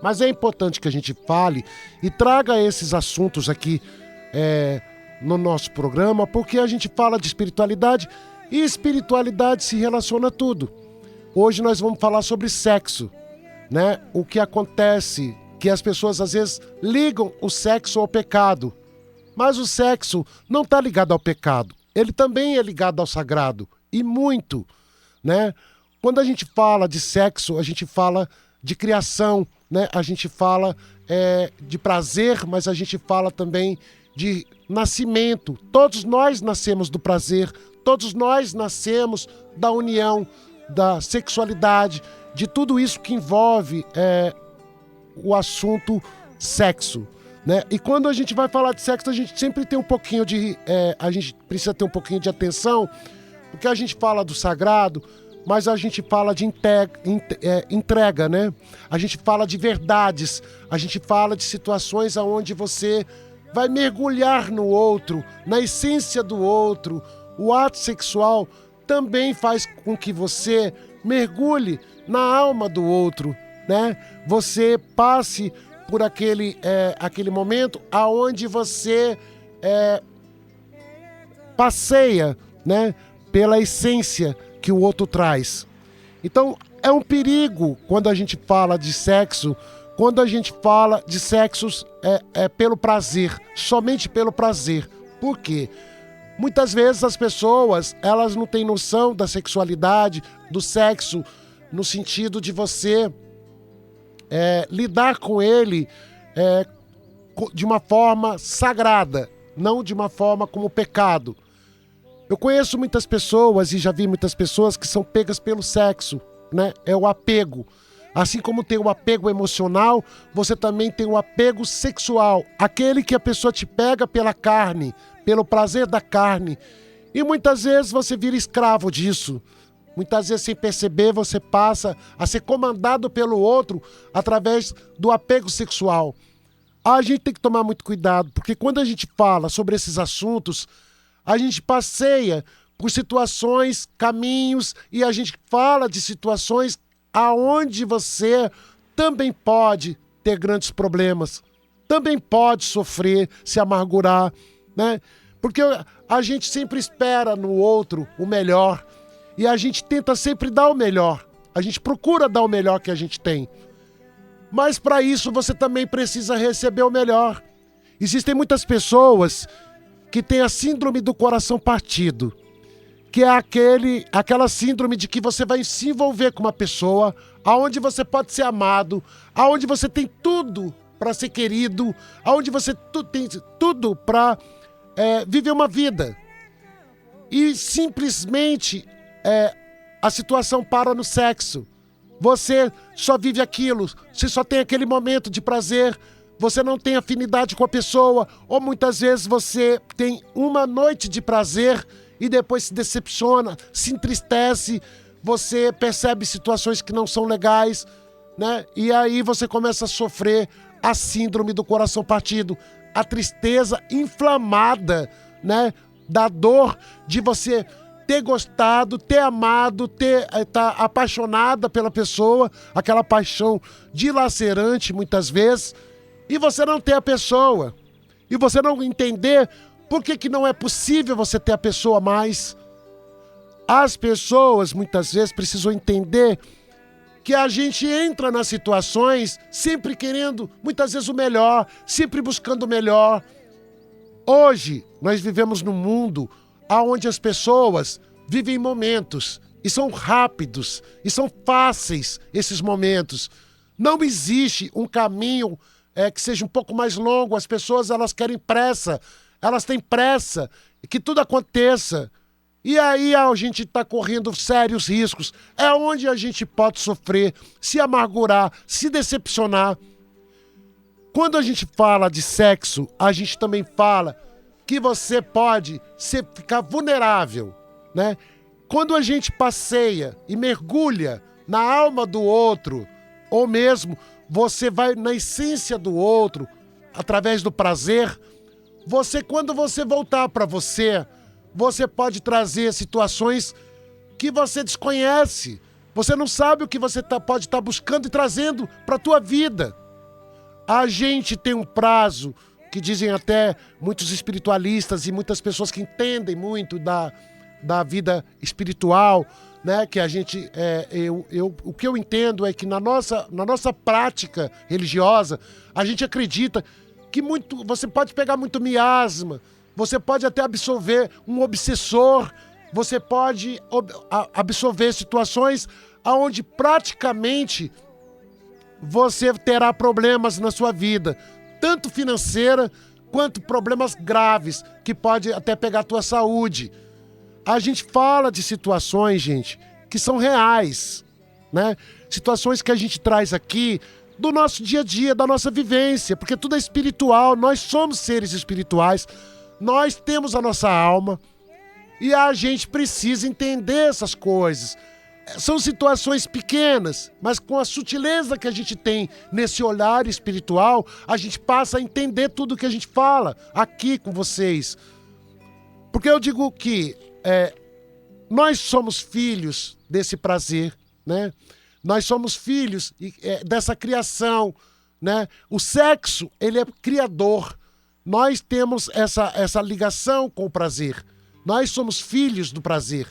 Mas é importante que a gente fale e traga esses assuntos aqui no nosso programa, porque a gente fala de espiritualidade e espiritualidade se relaciona a tudo. Hoje nós vamos falar sobre sexo, né? O que acontece, que as pessoas às vezes ligam o sexo ao pecado, mas o sexo não está ligado ao pecado, ele também é ligado ao sagrado, e muito, né? Quando a gente fala de sexo, a gente fala de criação, né? A gente fala de prazer, mas a gente fala também de nascimento. Todos nós nascemos do prazer, todos nós nascemos da união, da sexualidade, de tudo isso que envolve o assunto sexo, né? E quando a gente vai falar de sexo, a gente sempre tem um pouquinho a gente precisa ter um pouquinho de atenção, porque a gente fala do sagrado, mas a gente fala de entrega, né? A gente fala de verdades, a gente fala de situações onde você vai mergulhar no outro, na essência do outro. O ato sexual também faz com que você mergulhe na alma do outro, né? Você passe por aquele momento aonde você passeia, né? Pela essência que o outro traz. Então, é um perigo quando a gente fala de sexo, quando a gente fala de sexos pelo prazer, somente pelo prazer. Por quê? Muitas vezes as pessoas, elas não têm noção da sexualidade, do sexo, no sentido de você lidar com ele de uma forma sagrada, não de uma forma como pecado. Eu conheço muitas pessoas e já vi muitas pessoas que são pegas pelo sexo, né? É o apego. Assim como tem o apego emocional, você também tem o apego sexual. Aquele que a pessoa te pega pela carne, pelo prazer da carne. E muitas vezes você vira escravo disso. Muitas vezes, sem perceber, você passa a ser comandado pelo outro através do apego sexual. A gente tem que tomar muito cuidado, porque quando a gente fala sobre esses assuntos, a gente passeia por situações, caminhos, e a gente fala de situações aonde você também pode ter grandes problemas, também pode sofrer, se amargurar, né? Porque a gente sempre espera no outro o melhor e a gente tenta sempre dar o melhor, a gente procura dar o melhor que a gente tem. Mas para isso você também precisa receber o melhor. Existem muitas pessoas que tem a síndrome do coração partido, que é aquela síndrome de que você vai se envolver com uma pessoa aonde você pode ser amado, aonde você tem tudo para ser querido, aonde você tem tudo para viver uma vida. E simplesmente a situação para no sexo. Você só vive aquilo, você só tem aquele momento de prazer, você não tem afinidade com a pessoa, ou muitas vezes você tem uma noite de prazer e depois se decepciona, se entristece, você percebe situações que não são legais, né? E aí você começa a sofrer a síndrome do coração partido, a tristeza inflamada, né? Da dor de você ter gostado, ter amado, estar apaixonada pela pessoa, aquela paixão dilacerante muitas vezes, e você não ter a pessoa, e você não entender por que não é possível você ter a pessoa mais. As pessoas muitas vezes precisam entender que a gente entra nas situações sempre querendo, muitas vezes, o melhor, sempre buscando o melhor. Hoje, nós vivemos num mundo onde as pessoas vivem momentos, e são rápidos, e são fáceis esses momentos. Não existe um caminho que seja um pouco mais longo. As pessoas, elas querem pressa, elas têm pressa que tudo aconteça. E aí a gente está correndo sérios riscos. É onde a gente pode sofrer, se amargurar, se decepcionar. Quando a gente fala de sexo, a gente também fala que você pode ficar vulnerável, né? Quando a gente passeia e mergulha na alma do outro, ou mesmo você vai na essência do outro, através do prazer, quando você voltar para você pode trazer situações que você desconhece. Você não sabe o que você pode estar buscando e trazendo para a tua vida. A gente tem um prazo que dizem até muitos espiritualistas e muitas pessoas que entendem muito da vida espiritual, né? Que a gente, o que eu entendo é que na nossa prática religiosa, a gente acredita que você pode pegar muito miasma, você pode até absorver um obsessor, você pode absorver situações onde praticamente você terá problemas na sua vida, tanto financeira quanto problemas graves, que pode até pegar a tua saúde. A gente fala de situações, gente, que são reais, né? Situações que a gente traz aqui do nosso dia a dia, da nossa vivência, porque tudo é espiritual, nós somos seres espirituais, nós temos a nossa alma e a gente precisa entender essas coisas. São situações pequenas, mas com a sutileza que a gente tem nesse olhar espiritual, a gente passa a entender tudo que a gente fala aqui com vocês. Porque eu digo que nós somos filhos desse prazer, né? Nós somos filhos dessa criação, né? O sexo, ele é criador. Nós temos essa ligação com o prazer. Nós somos filhos do prazer,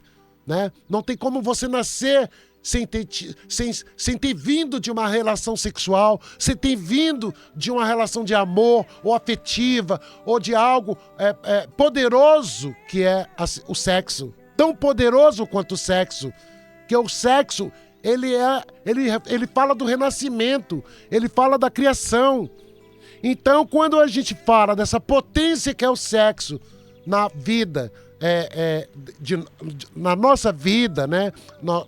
né? Não tem como você nascer sem ter vindo de uma relação sexual, sem ter vindo de uma relação de amor ou afetiva ou de algo poderoso que é o sexo. Tão poderoso quanto o sexo, que o sexo ele fala do renascimento, ele fala da criação. Então, quando a gente fala dessa potência que é o sexo na vida, na nossa vida, né?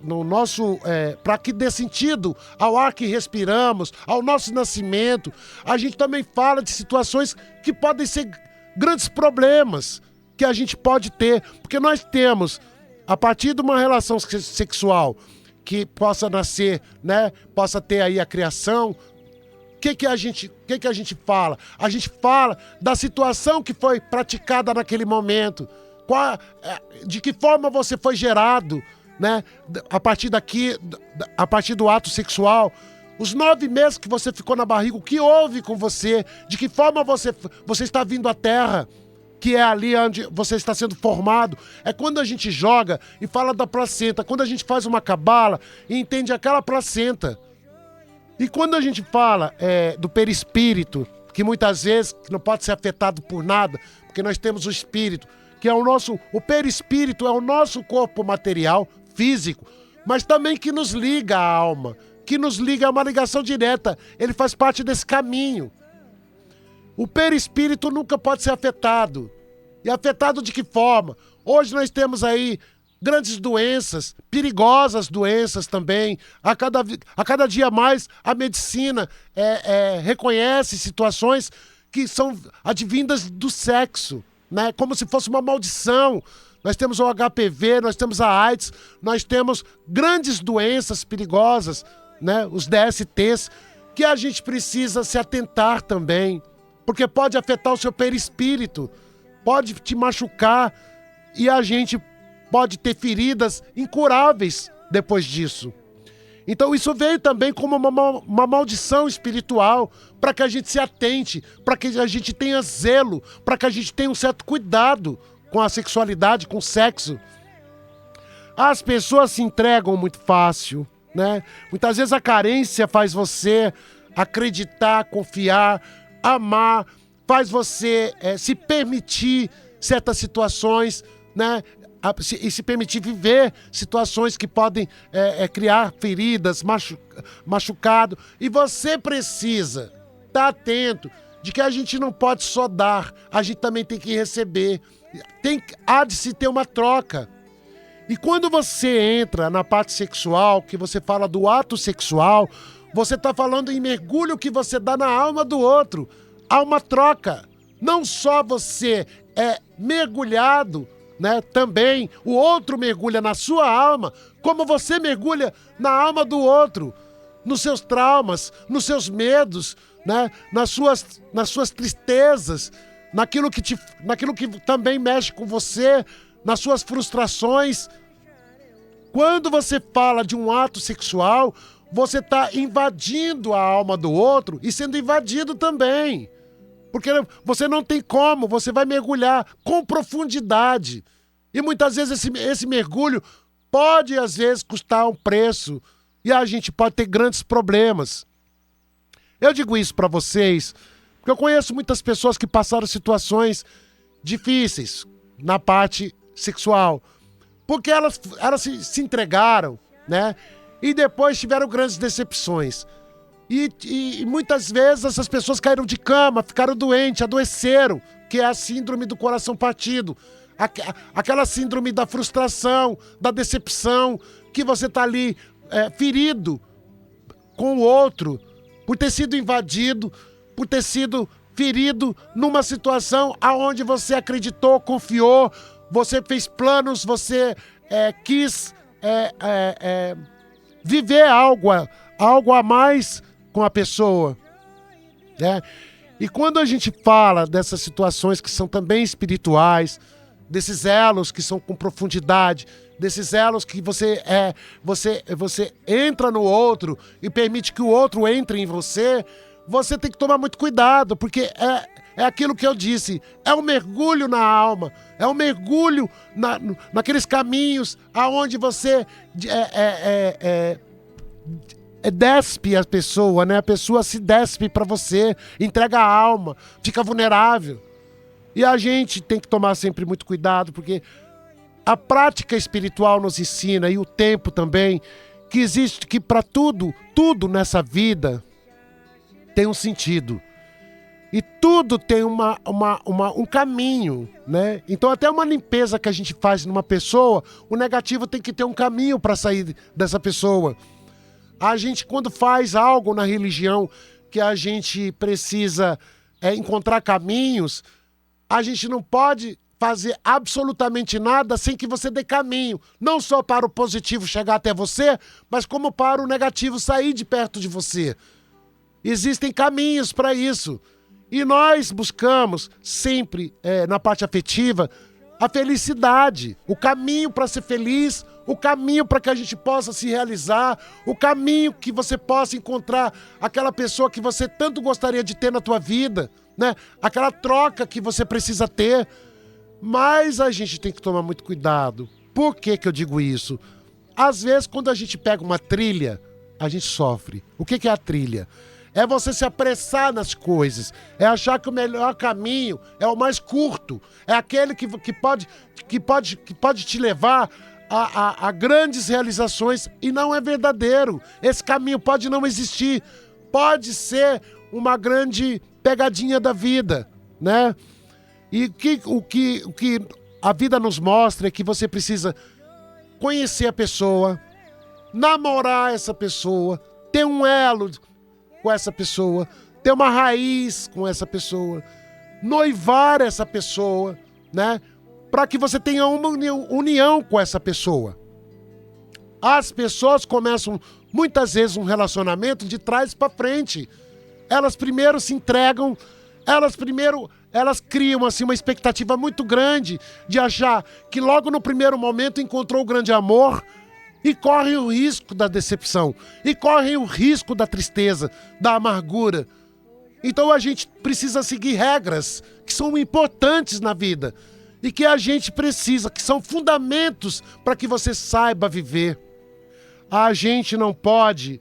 no nosso, para que dê sentido ao ar que respiramos, ao nosso nascimento, a gente também fala de situações que podem ser grandes problemas que a gente pode ter, porque nós temos, a partir de uma relação sexual que possa nascer, né? Possa ter aí a criação. O que a gente fala? A gente fala da situação que foi praticada naquele momento. De que forma você foi gerado, né? A partir do ato sexual. Os 9 meses que você ficou na barriga, o que houve com você? De que forma você está vindo à Terra? Que é ali onde você está sendo formado. É quando a gente joga e fala da placenta. Quando a gente faz uma cabala e entende aquela placenta. E quando a gente fala do perispírito, que muitas vezes não pode ser afetado por nada, porque nós temos o espírito, que é o perispírito é o nosso corpo material, físico, mas também que nos liga à alma, que nos liga a uma ligação direta. Ele faz parte desse caminho. O perispírito nunca pode ser afetado. E afetado de que forma? Hoje nós temos aí grandes doenças, perigosas doenças também. A cada dia mais a medicina reconhece situações que são advindas do sexo, né? Como se fosse uma maldição. Nós temos o HPV, nós temos a AIDS, nós temos grandes doenças perigosas, né? Os DSTs, que a gente precisa se atentar também. Porque pode afetar o seu perispírito, pode te machucar e a gente pode ter feridas incuráveis depois disso. Então isso veio também como uma maldição espiritual, para que a gente se atente, para que a gente tenha zelo, para que a gente tenha um certo cuidado com a sexualidade, com o sexo. As pessoas se entregam muito fácil, né? Muitas vezes a carência faz você acreditar, confiar, amar, faz você se permitir certas situações, né? E se permitir viver situações que podem criar feridas, machucado. E você precisa estar atento de que a gente não pode só dar, a gente também tem que receber. Há de se ter uma troca. E quando você entra na parte sexual, que você fala do ato sexual, você está falando em mergulho que você dá na alma do outro. Há uma troca. Não só você é mergulhado, né? Também o outro mergulha na sua alma, como você mergulha na alma do outro, nos seus traumas, nos seus medos, né? Nas suas tristezas, naquilo que também mexe com você, nas suas frustrações. Quando você fala de um ato sexual, você está invadindo a alma do outro e sendo invadido também. Porque você não tem como, você vai mergulhar com profundidade. E muitas vezes esse mergulho pode, às vezes, custar um preço. E a gente pode ter grandes problemas. Eu digo isso para vocês, porque eu conheço muitas pessoas que passaram situações difíceis na parte sexual. Porque elas se entregaram, né? E depois tiveram grandes decepções. E muitas vezes essas pessoas caíram de cama, ficaram doentes, adoeceram, que é a síndrome do coração partido. Aquela síndrome da frustração, da decepção, que você está ali ferido com o outro, por ter sido invadido, por ter sido ferido numa situação aonde você acreditou, confiou, você fez planos, você quis viver algo a mais com a pessoa, né? E quando a gente fala dessas situações que são também espirituais, desses elos que são com profundidade, desses elos que você entra no outro e permite que o outro entre em você, você tem que tomar muito cuidado, porque é aquilo que eu disse, é um mergulho na alma, é um mergulho naqueles caminhos aonde você despe a pessoa, né? A pessoa se despe para você, entrega a alma, fica vulnerável. E a gente tem que tomar sempre muito cuidado, porque a prática espiritual nos ensina, e o tempo também, que existe, que para tudo nessa vida tem um sentido. E tudo tem um caminho, né? Então até uma limpeza que a gente faz numa pessoa, o negativo tem que ter um caminho para sair dessa pessoa. A gente, quando faz algo na religião que a gente precisa encontrar caminhos, a gente não pode fazer absolutamente nada sem que você dê caminho. Não só para o positivo chegar até você, mas como para o negativo sair de perto de você. Existem caminhos para isso. E nós buscamos sempre, na parte afetiva, a felicidade, o caminho para ser feliz, o caminho para que a gente possa se realizar, o caminho que você possa encontrar aquela pessoa que você tanto gostaria de ter na tua vida, né? Aquela troca que você precisa ter. Mas a gente tem que tomar muito cuidado. Por que eu digo isso? Às vezes, quando a gente pega uma trilha, a gente sofre. O que é a trilha? É você se apressar nas coisas, é achar que o melhor caminho é o mais curto, é aquele que pode te levar a grandes realizações, e não é verdadeiro. Esse caminho pode não existir, pode ser uma grande pegadinha da vida, né? E o que a vida nos mostra é que você precisa conhecer a pessoa, namorar essa pessoa, ter um elo com essa pessoa, ter uma raiz com essa pessoa, noivar essa pessoa, né? Para que você tenha uma união com essa pessoa. As pessoas começam muitas vezes um relacionamento de trás para frente. Elas primeiro se entregam, elas criam assim uma expectativa muito grande de achar que logo no primeiro momento encontrou o grande amor, e correm o risco da decepção, e correm o risco da tristeza, da amargura. Então a gente precisa seguir regras que são importantes na vida e que a gente precisa, que são fundamentos para que você saiba viver. A gente não pode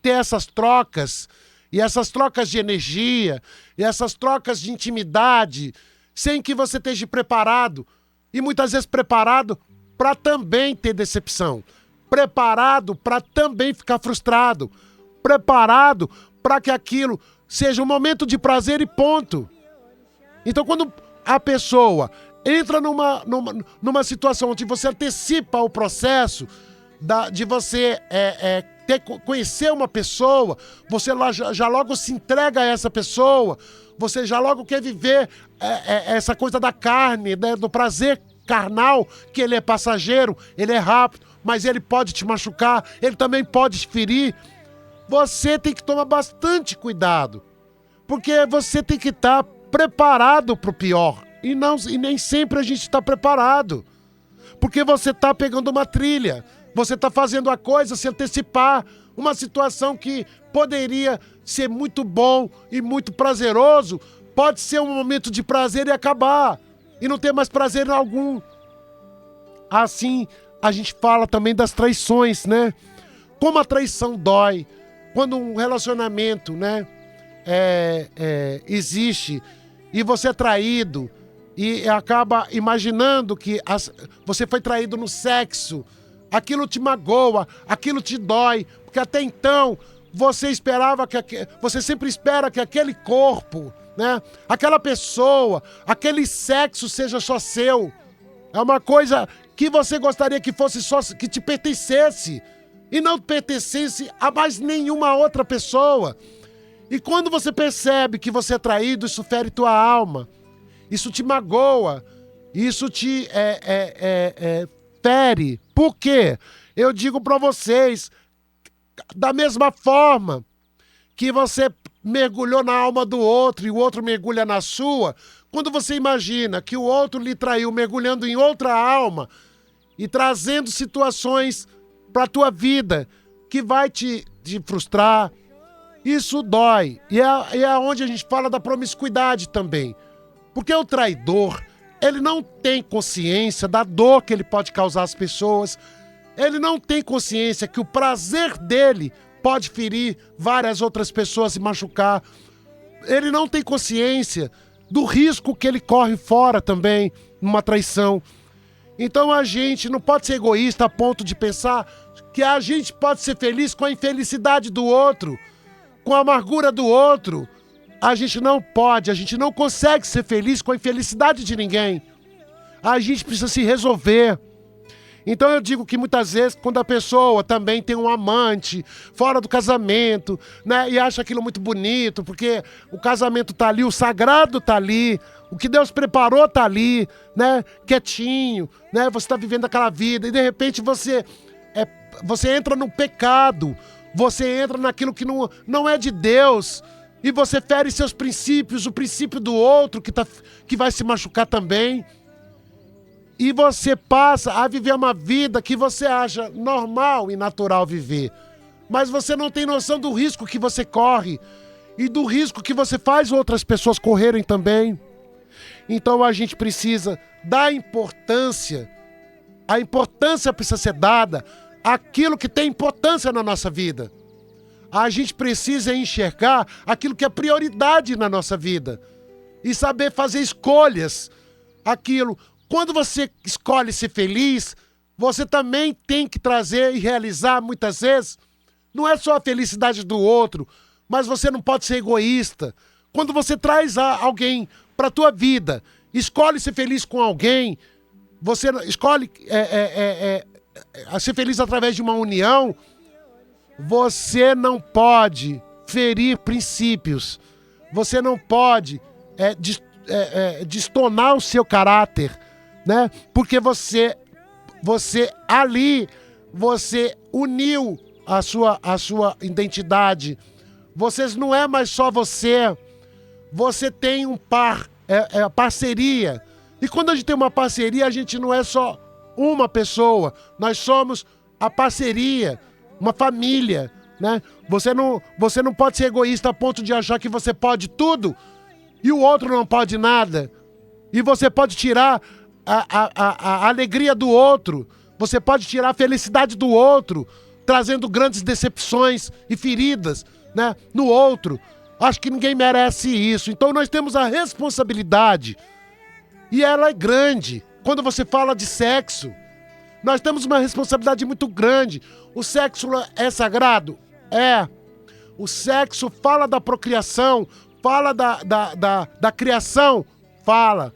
ter essas trocas, e essas trocas de energia, e essas trocas de intimidade, sem que você esteja preparado, e muitas vezes preparado para também ter decepção, preparado para também ficar frustrado, preparado para que aquilo seja um momento de prazer e ponto. Então, quando a pessoa entra numa situação onde você antecipa o processo de você conhecer uma pessoa, você já logo se entrega a essa pessoa, você já logo quer viver essa coisa da carne, né, do prazer carnal, que ele é passageiro, ele é rápido, mas ele pode te machucar, ele também pode te ferir. Você tem que tomar bastante cuidado, porque você tem que estar preparado para o pior, e nem sempre a gente está preparado, porque você está pegando uma trilha, Você está fazendo a coisa se antecipar. Uma situação que poderia ser muito bom e muito prazeroso, pode ser um momento de prazer e acabar. E não ter mais prazer algum. Assim, a gente fala também das traições, né? Como a traição dói. Quando um relacionamento, né, existe e você é traído e acaba imaginando que você foi traído no sexo, aquilo te magoa, aquilo te dói, porque até então você sempre espera que aquele corpo, né, aquela pessoa, aquele sexo seja só seu. É uma coisa que você gostaria que fosse só, que te pertencesse e não pertencesse a mais nenhuma outra pessoa. E quando você percebe que você é traído, isso fere tua alma, isso te magoa, isso te fere. Por quê? Eu digo para vocês, da mesma forma que você mergulhou na alma do outro e o outro mergulha na sua, quando você imagina que o outro lhe traiu mergulhando em outra alma e trazendo situações para a tua vida que vai te frustrar, isso dói. E é onde a gente fala da promiscuidade também. Porque o traidor, ele não tem consciência da dor que ele pode causar às pessoas. Ele não tem consciência que o prazer dele pode ferir várias outras pessoas e machucar. Ele não tem consciência do risco que ele corre fora também, numa traição. Então a gente não pode ser egoísta a ponto de pensar que a gente pode ser feliz com a infelicidade do outro, com a amargura do outro. A gente não pode, a gente não consegue ser feliz com a infelicidade de ninguém. A gente precisa se resolver. Então eu digo que muitas vezes, quando a pessoa também tem um amante fora do casamento, né, e acha aquilo muito bonito, porque o casamento tá ali, o sagrado tá ali, o que Deus preparou tá ali, né, quietinho, né, você tá vivendo aquela vida e de repente você entra no pecado, você entra naquilo que não é de Deus e você fere seus princípios, o princípio do outro que vai se machucar também. E você passa a viver uma vida que você acha normal e natural viver. Mas você não tem noção do risco que você corre e do risco que você faz outras pessoas correrem também. Então a gente precisa dar importância. A importância precisa ser dada àquilo que tem importância na nossa vida. A gente precisa enxergar aquilo que é prioridade na nossa vida. E saber fazer escolhas. Quando você escolhe ser feliz, você também tem que trazer e realizar, muitas vezes, não é só a felicidade do outro, mas você não pode ser egoísta. Quando você traz alguém para a tua vida, escolhe ser feliz com alguém, você escolhe ser feliz através de uma união, você não pode ferir princípios, você não pode destonar o seu caráter, né? Porque você ali, você uniu a sua identidade. Vocês não é mais só você. Você tem um par, parceria. E quando a gente tem uma parceria, a gente não é só uma pessoa. Nós somos a parceria, uma família, né? Você não pode ser egoísta a ponto de achar que você pode tudo e o outro não pode nada. E você pode tirar a alegria do outro, você pode tirar a felicidade do outro, trazendo grandes decepções e feridas, né, no outro. Acho que ninguém merece isso. Então nós temos a responsabilidade, e ela é grande. Quando você fala de sexo, nós temos uma responsabilidade muito grande. O sexo é sagrado? É. O sexo fala da procriação, fala da criação? Fala.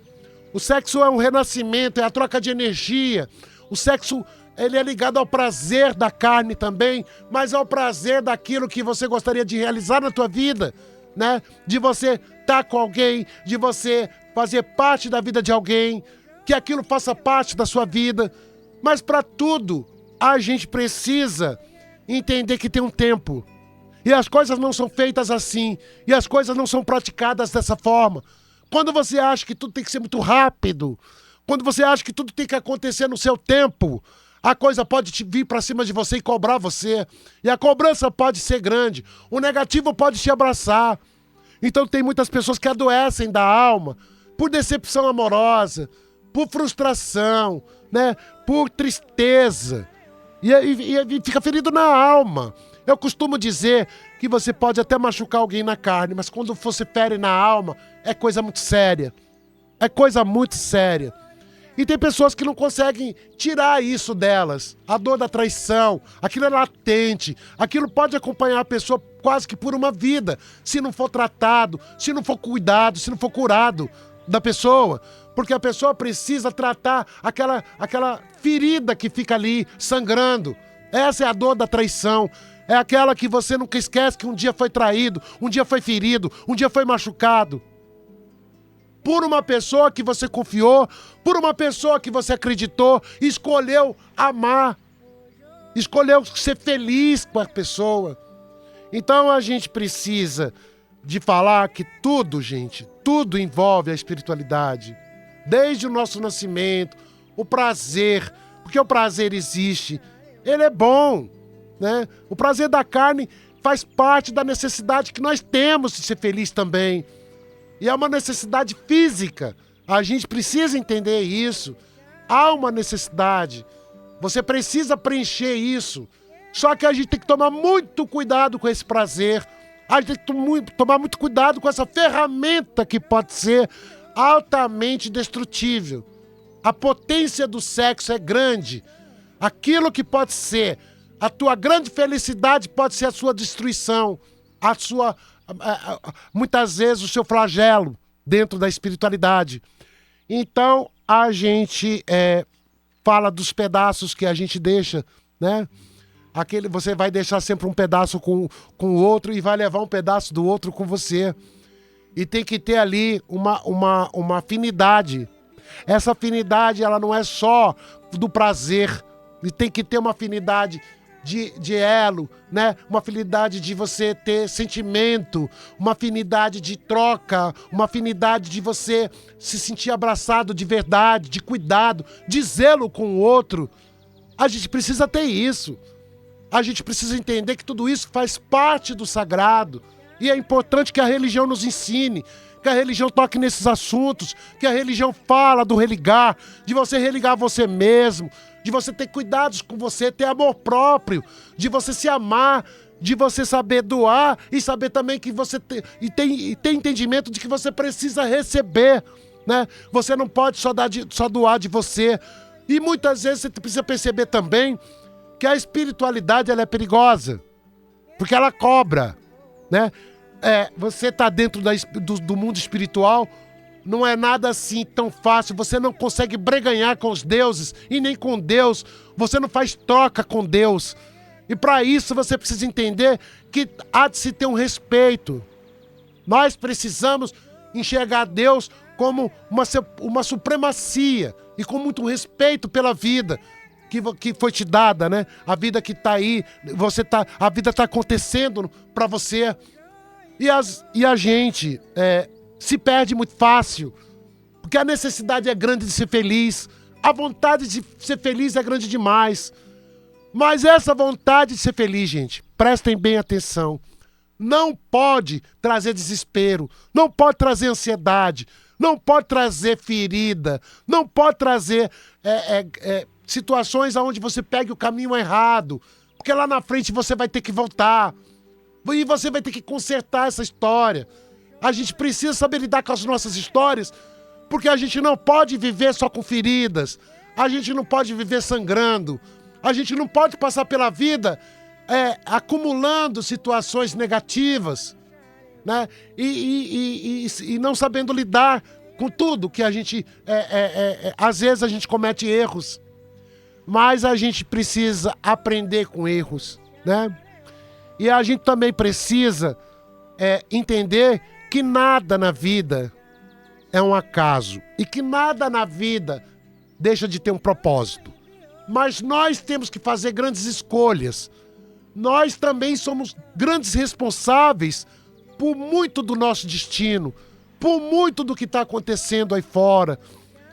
O sexo é um renascimento, é a troca de energia. O sexo, ele é ligado ao prazer da carne também, mas ao prazer daquilo que você gostaria de realizar na tua vida, né? De você estar com alguém, de você fazer parte da vida de alguém, que aquilo faça parte da sua vida. Mas para tudo, a gente precisa entender que tem um tempo. E as coisas não são feitas assim, e as coisas não são praticadas dessa forma. Quando você acha que tudo tem que ser muito rápido, quando você acha que tudo tem que acontecer no seu tempo, A coisa pode vir para cima de você e cobrar você. E a cobrança pode ser grande. O negativo pode te abraçar. Então tem muitas pessoas que adoecem da alma por decepção amorosa, por frustração, né? Por tristeza. E fica ferido na alma. Eu costumo dizer que você pode até machucar alguém na carne, mas quando você fere na alma, é coisa muito séria. É coisa muito séria. E tem pessoas que não conseguem tirar isso delas. A dor da traição, aquilo é latente. Aquilo pode acompanhar a pessoa quase que por uma vida, se não for tratado, se não for cuidado, se não for curado da pessoa. Porque a pessoa precisa tratar aquela ferida que fica ali sangrando. Essa é a dor da traição. É aquela que você nunca esquece que um dia foi traído, um dia foi ferido, um dia foi machucado. Por uma pessoa que você confiou, por uma pessoa que você acreditou, escolheu amar, escolheu ser feliz com a pessoa. Então a gente precisa de falar que tudo, gente, tudo envolve a espiritualidade. Desde o nosso nascimento, o prazer, porque o prazer existe, ele é bom, né? O prazer da carne faz parte da necessidade que nós temos de ser feliz também. E é uma necessidade física. A gente precisa entender isso. Há uma necessidade. Você precisa preencher isso. Só que a gente tem que tomar muito cuidado com esse prazer. A gente tem que tomar muito cuidado com essa ferramenta que pode ser altamente destrutível. A potência do sexo é grande. Aquilo que pode ser a tua grande felicidade pode ser a sua destruição. Muitas vezes o seu flagelo dentro da espiritualidade. Então a gente fala dos pedaços que a gente deixa, né? Você vai deixar sempre um pedaço com o outro e vai levar um pedaço do outro com você. E tem que ter ali uma afinidade. Essa afinidade ela não é só do prazer. E tem que ter uma afinidade de elo, né? Uma afinidade de você ter sentimento, uma afinidade de troca, uma afinidade de você se sentir abraçado de verdade, de cuidado, de zelo com o outro. A gente precisa ter isso. A gente precisa entender que tudo isso faz parte do sagrado. E é importante que a religião nos ensine, que a religião toque nesses assuntos, que a religião fala do religar, de você religar você mesmo, de você ter cuidados com você, ter amor próprio, de você se amar, de você saber doar e saber também que você tem entendimento de que você precisa receber, né? Você não pode só doar de você. E muitas vezes você precisa perceber também que a espiritualidade ela é perigosa, porque ela cobra, né? Você está dentro do mundo espiritual, não é nada assim tão fácil, você não consegue breganhar com os deuses e nem com Deus, você não faz troca com Deus. E para isso você precisa entender que há de se ter um respeito. Nós precisamos enxergar Deus como uma supremacia e com muito respeito pela vida que foi te dada, né? A vida que está aí, a vida está acontecendo para você. E a gente se perde muito fácil, porque a necessidade é grande de ser feliz, a vontade de ser feliz é grande demais. Mas essa vontade de ser feliz, gente, prestem bem atenção, não pode trazer desespero, não pode trazer ansiedade, não pode trazer ferida, não pode trazer situações onde você pegue o caminho errado, porque lá na frente você vai ter que voltar e você vai ter que consertar essa história. A gente precisa saber lidar com as nossas histórias, porque a gente não pode viver só com feridas, a gente não pode viver sangrando, a gente não pode passar pela vida acumulando situações negativas, né? E não sabendo lidar com tudo que a gente... às vezes a gente comete erros, mas a gente precisa aprender com erros, né? E a gente também precisa entender que nada na vida é um acaso e que nada na vida deixa de ter um propósito. Mas nós temos que fazer grandes escolhas. Nós também somos grandes responsáveis por muito do nosso destino, por muito do que está acontecendo aí fora.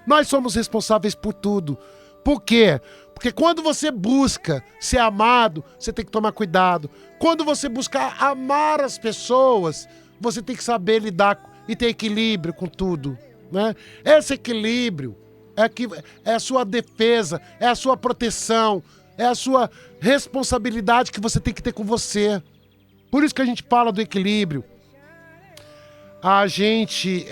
Nós somos responsáveis por tudo. Por quê? Porque quando você busca ser amado, você tem que tomar cuidado. Quando você buscar amar as pessoas, você tem que saber lidar e ter equilíbrio com tudo, né? Esse equilíbrio é a sua defesa, é a sua proteção, é a sua responsabilidade que você tem que ter com você. Por isso que a gente fala do equilíbrio. A gente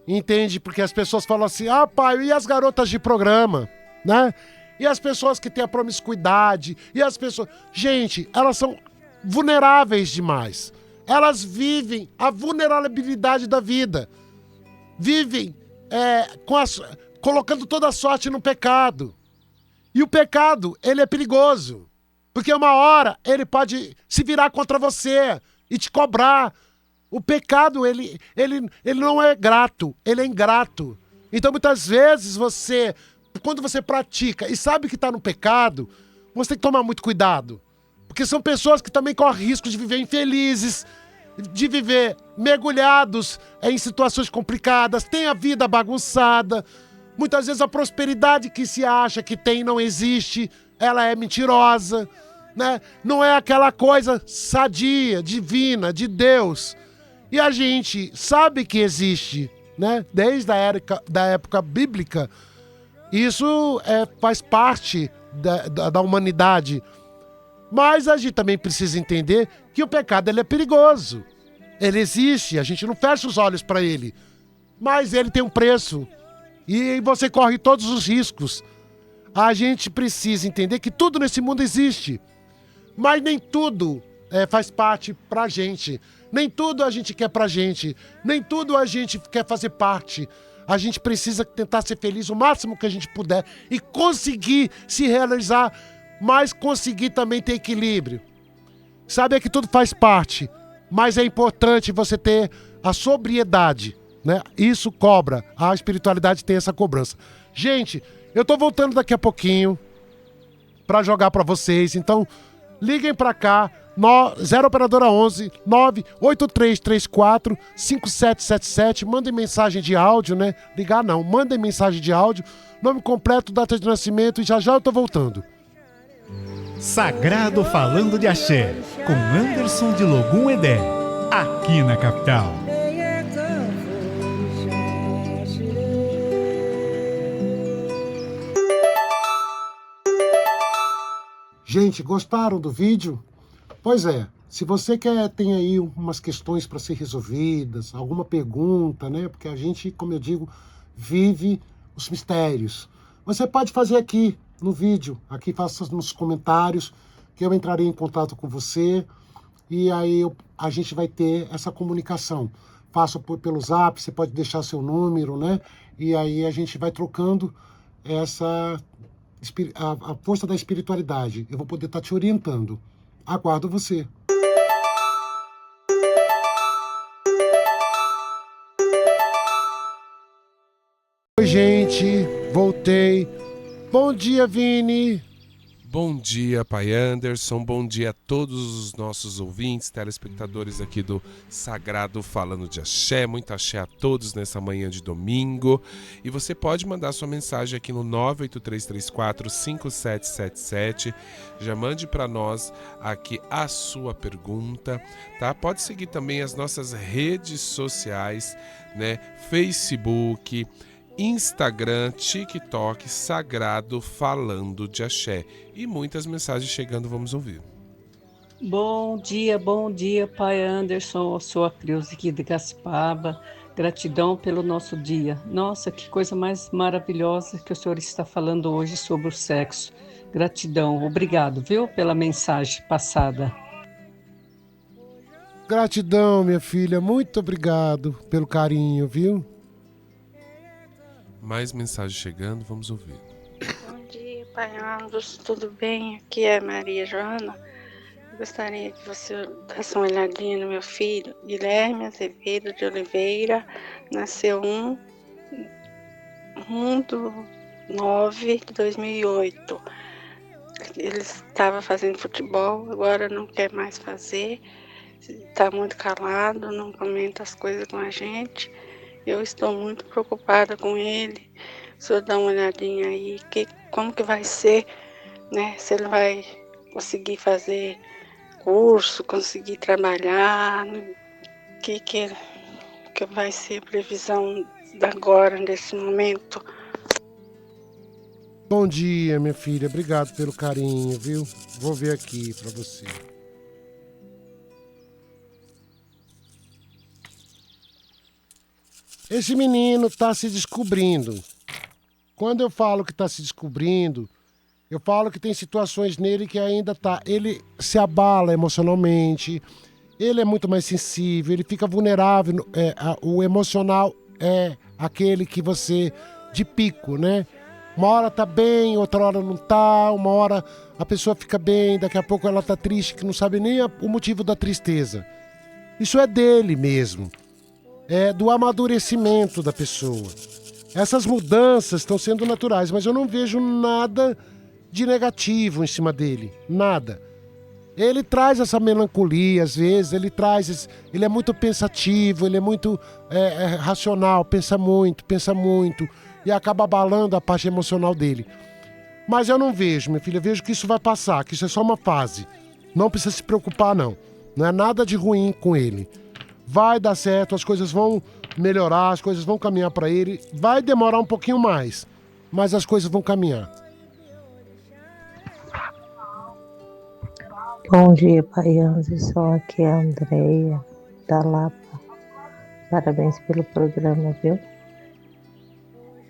entende porque as pessoas falam assim, pai, e as garotas de programa, né? E as pessoas que têm a promiscuidade, e as pessoas... Gente, elas são vulneráveis demais. Elas vivem a vulnerabilidade da vida. Vivem colocando toda a sorte no pecado. E o pecado, ele é perigoso. Porque uma hora ele pode se virar contra você e te cobrar. O pecado, ele não é grato, ele é ingrato. Então, muitas vezes, quando você pratica e sabe que está no pecado, você tem que tomar muito cuidado. Porque são pessoas que também correm risco de viver infelizes, de viver mergulhados em situações complicadas, tem a vida bagunçada. Muitas vezes a prosperidade que se acha que tem não existe, ela é mentirosa, né? Não é aquela coisa sadia, divina, de Deus. E a gente sabe que existe, né? Desde da época bíblica, isso faz parte da humanidade. Mas a gente também precisa entender que o pecado ele é perigoso. Ele existe, a gente não fecha os olhos para ele. Mas ele tem um preço. E você corre todos os riscos. A gente precisa entender que tudo nesse mundo existe. Mas nem tudo faz parte pra gente. Nem tudo a gente quer pra gente. Nem tudo a gente quer fazer parte. A gente precisa tentar ser feliz o máximo que a gente puder e conseguir se realizar, mas conseguir também ter equilíbrio. Saber que tudo faz parte, mas é importante você ter a sobriedade, né? Isso cobra. A espiritualidade tem essa cobrança. Gente, eu tô voltando daqui a pouquinho pra jogar pra vocês, então liguem pra cá, 0 operadora 11 98334 5777. Mandem mensagem de áudio, né? Ligar não, mandem mensagem de áudio, nome completo, data de nascimento e já eu tô voltando. Sagrado Falando de Axé, com Anderson de Logum Edé, aqui na capital. Gente, gostaram do vídeo? Pois é, se você tem aí umas questões para ser resolvidas, alguma pergunta, né? Porque a gente, como eu digo, vive os mistérios. Você pode fazer aqui no vídeo, aqui faça nos comentários, que eu entrarei em contato com você e aí a gente vai ter essa comunicação. Faça pelo Zap, você pode deixar seu número, né? E aí a gente vai trocando a força da espiritualidade. Eu vou poder estar te orientando. Aguardo você. Oi, gente. Voltei. Bom dia, Vini. Bom dia, Pai Anderson. Bom dia a todos os nossos ouvintes, telespectadores aqui do Sagrado Falando de Axé. Muito axé a todos nessa manhã de domingo. E você pode mandar sua mensagem aqui no 983345777. Já mande para nós aqui a sua pergunta, tá? Pode seguir também as nossas redes sociais, né? Facebook, Instagram, TikTok, Sagrado Falando de Axé. E muitas mensagens chegando, vamos ouvir. Bom dia, Pai Anderson. Eu sou a Creuza aqui de Gaspaba. Gratidão pelo nosso dia. Nossa, que coisa mais maravilhosa que o senhor está falando hoje sobre o sexo. Gratidão, obrigado, viu, pela mensagem passada. Gratidão, minha filha. Muito obrigado pelo carinho, viu? Mais mensagem chegando, vamos ouvir. Bom dia, Pai Anderson, tudo bem? Aqui é Maria Joana. Eu gostaria que você desse uma olhadinha no meu filho, Guilherme Azevedo de Oliveira, nasceu 1/9 de 2008. Ele estava fazendo futebol, agora não quer mais fazer, está muito calado, não comenta as coisas com a gente. Eu estou muito preocupada com ele, o senhor dá uma olhadinha aí, como que vai ser, né? Se ele vai conseguir fazer curso, conseguir trabalhar, que vai ser a previsão da agora, nesse momento. Bom dia, minha filha. Obrigado pelo carinho, viu? Vou ver aqui pra você. Esse menino tá se descobrindo. Quando eu falo que tá se descobrindo, eu falo que tem situações nele que ainda tá. Ele se abala emocionalmente, ele é muito mais sensível, ele fica vulnerável. O emocional é aquele que você. De pico, né? Uma hora tá bem, outra hora não tá, uma hora a pessoa fica bem, daqui a pouco ela tá triste, que não sabe nem o motivo da tristeza. Isso é dele mesmo. É do amadurecimento da pessoa. Essas mudanças estão sendo naturais, mas eu não vejo nada de negativo em cima dele. Nada. Ele traz essa melancolia, às vezes, ele é muito pensativo, ele é muito racional, pensa muito, e acaba abalando a parte emocional dele. Mas eu não vejo, minha filha, eu vejo que isso vai passar, que isso é só uma fase. Não precisa se preocupar, não. Não é nada de ruim com ele. Vai dar certo, as coisas vão melhorar, as coisas vão caminhar para ele. Vai demorar um pouquinho mais, mas as coisas vão caminhar. Bom dia, Pai Anderson. Aqui é a Andreia, da Lapa. Parabéns pelo programa, viu?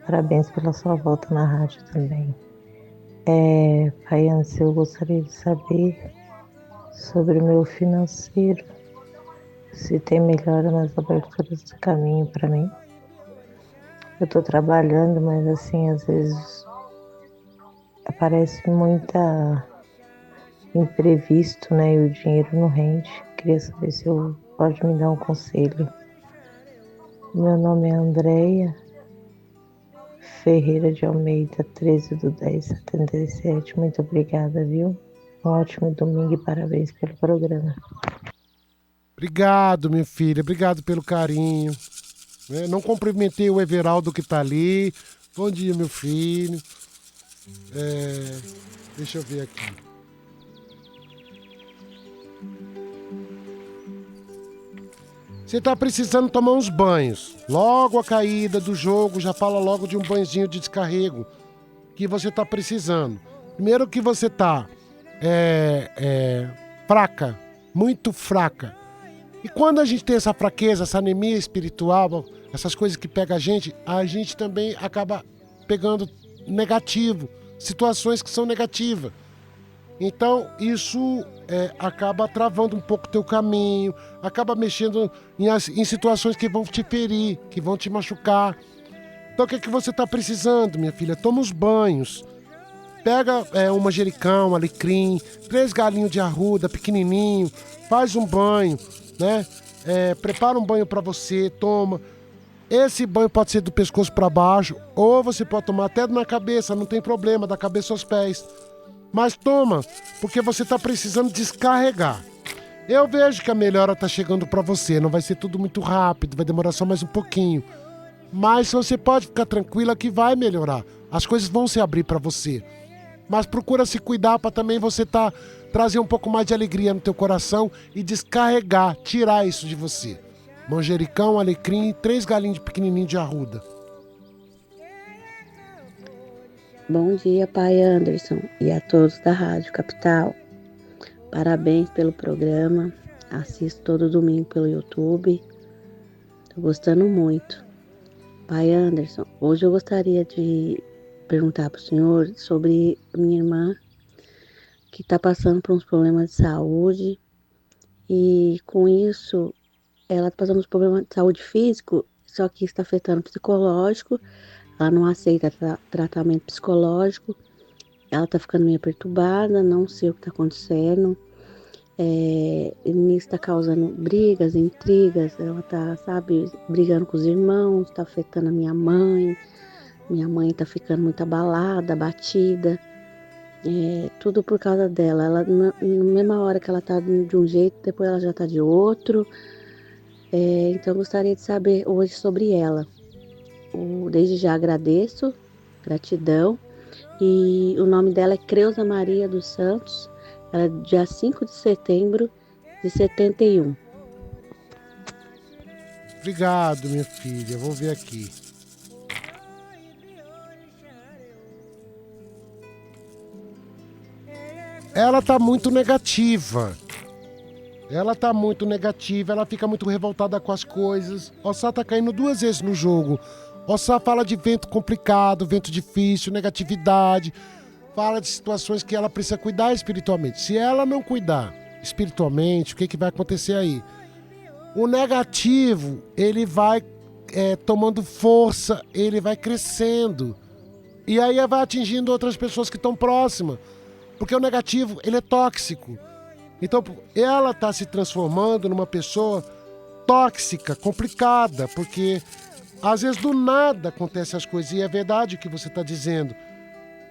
Parabéns pela sua volta na rádio também. Pai Anderson, eu gostaria de saber sobre o meu financeiro. Se tem melhora nas aberturas de caminho para mim. Eu estou trabalhando, mas assim, às vezes aparece muita imprevisto, né? E o dinheiro não rende. Queria saber se eu pode me dar um conselho. Meu nome é Andreia Ferreira de Almeida, 13/10/77. Muito obrigada, viu? Um ótimo domingo e parabéns pelo programa. Obrigado, minha filha. Obrigado pelo carinho. Não cumprimentei o Everaldo que tá ali. Bom dia, meu filho. Deixa eu ver aqui. Você tá precisando tomar uns banhos. Logo a caída do jogo, já fala logo de um banhozinho de descarrego que você tá precisando. Primeiro que você tá fraca, muito fraca. E quando a gente tem essa fraqueza, essa anemia espiritual, essas coisas que pegam a gente também acaba pegando negativo, situações que são negativas. Então, isso acaba travando um pouco o teu caminho, acaba mexendo em situações que vão te ferir, que vão te machucar. Então, o que é que você está precisando, minha filha? Toma os banhos. Pega um manjericão, um alecrim, 3 galinhos de arruda, pequenininho, faz um banho, né? Prepara um banho para você, toma. Esse banho pode ser do pescoço para baixo, ou você pode tomar até na cabeça, não tem problema, da cabeça aos pés. Mas toma, porque você está precisando descarregar. Eu vejo que a melhora está chegando para você, não vai ser tudo muito rápido, vai demorar só mais um pouquinho. Mas você pode ficar tranquila que vai melhorar, as coisas vão se abrir para você. Mas procura se cuidar para também você trazer um pouco mais de alegria no teu coração e descarregar, tirar isso de você. Manjericão, alecrim e 3 galinhos pequenininhos de arruda. Bom dia, Pai Anderson, e a todos da Rádio Capital. Parabéns pelo programa. Assisto todo domingo pelo YouTube. Estou gostando muito. Pai Anderson, hoje eu gostaria de perguntar para o senhor sobre minha irmã, que está passando por uns problemas de saúde. E com isso, ela está passando por uns problemas de saúde físico, só que está afetando o psicológico. Ela não aceita tratamento psicológico, ela está ficando meio perturbada, não sei o que está acontecendo. Isso está causando brigas, intrigas, ela está, brigando com os irmãos, está afetando a minha mãe está ficando muito abalada, abatida, tudo por causa dela. Ela, na mesma hora que ela está de um jeito, depois ela já está de outro. Então eu gostaria de saber hoje sobre ela. Desde já agradeço Gratidão. E o nome dela é Creuza Maria dos Santos. Ela é dia 5 de setembro de 71. Obrigado, minha filha. Vou ver aqui. Ela tá muito negativa. Ela fica muito revoltada com as coisas. Ossá tá caindo 2 vezes no jogo. Ossá fala de vento complicado, vento difícil, negatividade. Fala de situações que ela precisa cuidar espiritualmente. Se ela não cuidar espiritualmente, o que vai acontecer aí? O negativo, ele vai tomando força, ele vai crescendo. E aí vai atingindo outras pessoas que estão próximas. Porque o negativo, ele é tóxico. Então, ela está se transformando numa pessoa tóxica, complicada, porque às vezes do nada acontecem as coisas. E é verdade o que você está dizendo.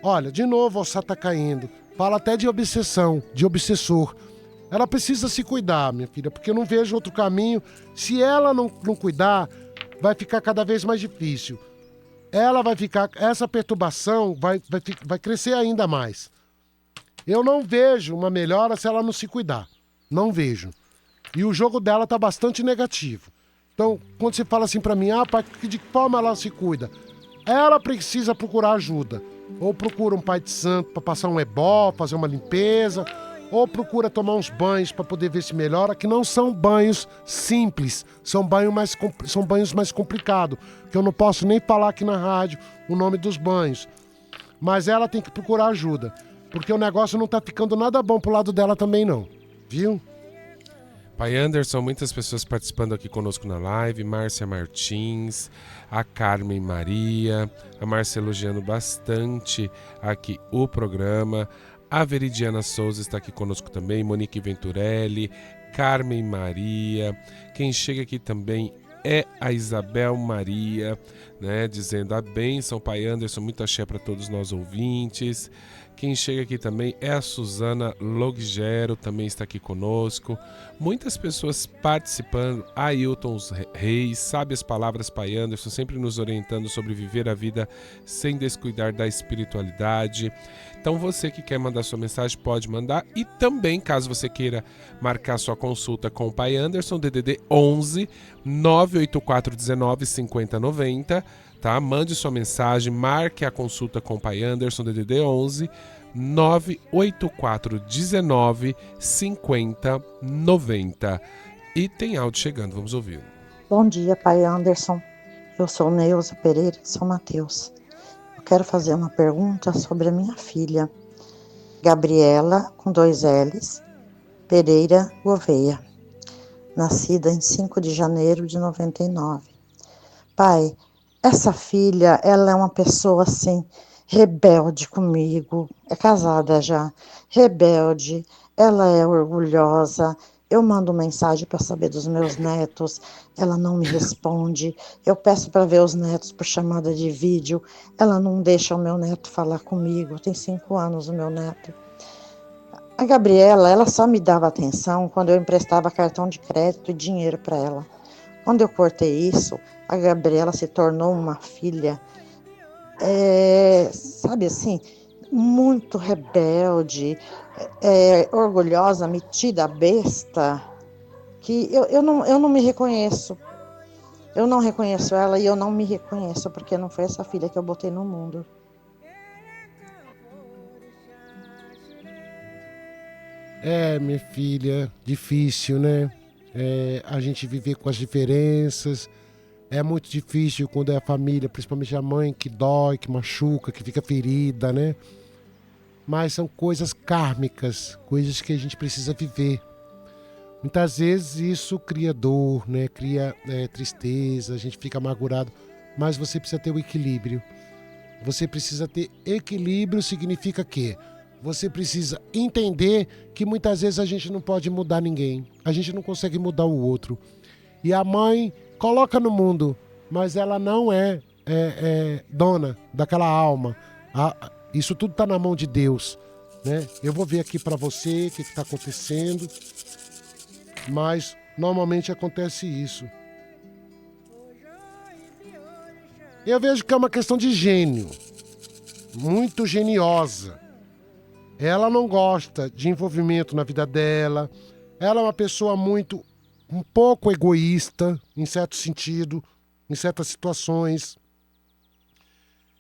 Olha, de novo, o Ossá está caindo. Fala até de obsessão, de obsessor. Ela precisa se cuidar, minha filha, porque eu não vejo outro caminho. Se ela não cuidar, vai ficar cada vez mais difícil. Ela vai ficar... Essa perturbação vai crescer ainda mais. Eu não vejo uma melhora se ela não se cuidar. Não vejo. E o jogo dela tá bastante negativo. Então, quando você fala assim pra mim, pai, de que forma ela se cuida? Ela precisa procurar ajuda. Ou procura um pai de santo pra passar um ebó, fazer uma limpeza. Ou procura tomar uns banhos pra poder ver se melhora, que não são banhos simples. São banhos mais complicados. Que eu não posso nem falar aqui na rádio o nome dos banhos. Mas ela tem que procurar ajuda. Porque o negócio não tá ficando nada bom pro lado dela também não, viu? Pai Anderson, muitas pessoas participando aqui conosco na live, Márcia Martins, a Carmen Maria, a Márcia elogiando bastante aqui o programa, a Veridiana Souza está aqui conosco também, Monique Venturelli, Carmen Maria, quem chega aqui também é a Isabel Maria, né, dizendo a bênção, Pai Anderson, muito axé para todos nós ouvintes. Quem chega aqui também é a Suzana Logero, também está aqui conosco. Muitas pessoas participando. Ailton Reis, sabe as palavras, Pai Anderson, sempre nos orientando sobre viver a vida sem descuidar da espiritualidade. Então você que quer mandar sua mensagem pode mandar. E também, caso você queira marcar sua consulta com o Pai Anderson, DDD 11 98419 5090. Tá? Mande sua mensagem, marque a consulta com o Pai Anderson, DDD 11 98419 5090. E tem áudio chegando, vamos ouvir. Bom dia, Pai Anderson. Eu sou Neuza Pereira de São Mateus. Eu quero fazer uma pergunta sobre a minha filha, Gabriela, com 2 L's, Pereira Gouveia, nascida em 5 de janeiro de 99. Pai, essa filha, ela é uma pessoa assim, rebelde comigo, é casada já, rebelde, ela é orgulhosa, eu mando mensagem para saber dos meus netos, ela não me responde, eu peço para ver os netos por chamada de vídeo, ela não deixa o meu neto falar comigo, tem 5 anos o meu neto. A Gabriela, ela só me dava atenção quando eu emprestava cartão de crédito e dinheiro para ela. Quando eu cortei isso, a Gabriela se tornou uma filha, sabe assim, muito rebelde, orgulhosa, metida, besta, que eu não me reconheço. Eu não reconheço ela e eu não me reconheço, porque não foi essa filha que eu botei no mundo. Minha filha, difícil, né? A gente viver com as diferenças. É muito difícil quando é a família, principalmente a mãe, que dói, que machuca, que fica ferida, né? Mas são coisas kármicas, coisas que a gente precisa viver. Muitas vezes isso cria dor, né? Cria tristeza, a gente fica amargurado. Mas você precisa ter o equilíbrio. Você precisa ter equilíbrio, significa que você precisa entender que muitas vezes a gente não pode mudar ninguém. A gente não consegue mudar o outro. E a mãe coloca no mundo, mas ela não é dona daquela alma. Isso tudo está na mão de Deus, né? Eu vou ver aqui para você o que está acontecendo, mas normalmente acontece isso. Eu vejo que é uma questão de gênio. muito geniosa. Ela não gosta de envolvimento na vida dela. Ela é uma pessoa um pouco egoísta, em certo sentido, em certas situações.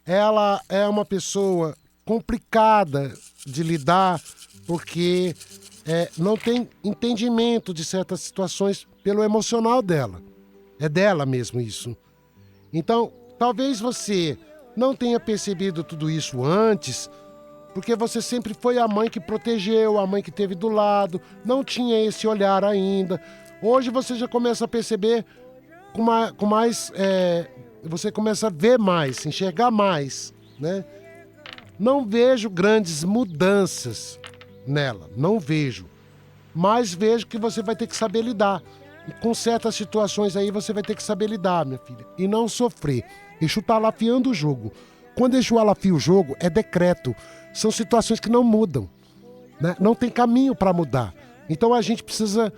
Ela é uma pessoa complicada de lidar, porque não tem entendimento de certas situações pelo emocional dela. É dela mesmo isso. Então, talvez você não tenha percebido tudo isso antes, porque você sempre foi a mãe que protegeu, a mãe que esteve do lado, não tinha esse olhar ainda. Hoje você já começa a perceber com mais... você começa a ver mais, enxergar mais, né? Não vejo grandes mudanças nela, não vejo. Mas vejo que você vai ter que saber lidar. E com certas situações aí você vai ter que saber lidar, minha filha. E não sofrer. Exu tá alafiando o jogo. Quando Exu alafia o jogo, é decreto. São situações que não mudam, né? Não tem caminho para mudar. Então a gente precisa